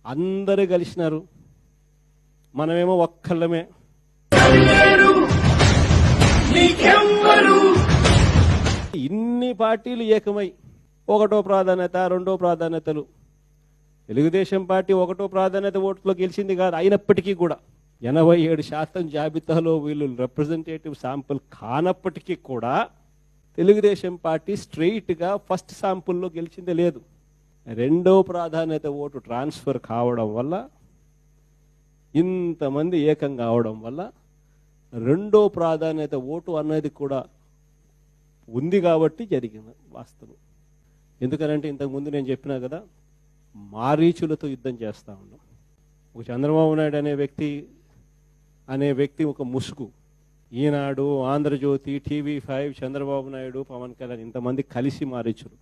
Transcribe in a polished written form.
అందరూ కలిసినారు, మనమేమో ఒక్కళ్ళమే. ఇన్ని పార్టీలు ఏకమై ఒకటో ప్రాధాన్యత, రెండో ప్రాధాన్యతలు. తెలుగుదేశం పార్టీ ఒకటో ప్రాధాన్యత ఓట్లో గెలిచింది కాదు, అయినప్పటికీ కూడా 87% జాబితాలో వీళ్ళు రిప్రజెంటేటివ్ శాంపుల్ కానప్పటికీ కూడా తెలుగుదేశం పార్టీ స్ట్రెయిట్గా ఫస్ట్ శాంపుల్లో గెలిచిందే లేదు. రెండో ప్రాధాన్యత ఓటు ట్రాన్స్ఫర్ కావడం వల్ల, ఇంతమంది ఏకం కావడం వల్ల రెండో ప్రాధాన్యత ఓటు అన్నది కూడా ఉంది కాబట్టి జరిగింది వాస్తవం. ఎందుకనంటే ఇంతకుముందు నేను చెప్పినా కదా, మారీచులతో యుద్ధం చేస్తూ ఉన్నాం. ఒక చంద్రబాబు నాయుడు అనే వ్యక్తి ఒక ముసుగు. ఈనాడు, ఆంధ్రజ్యోతి, TV5, చంద్రబాబు నాయుడు, పవన్ కళ్యాణ్ ఇంతమంది కలిసి మారీచులు.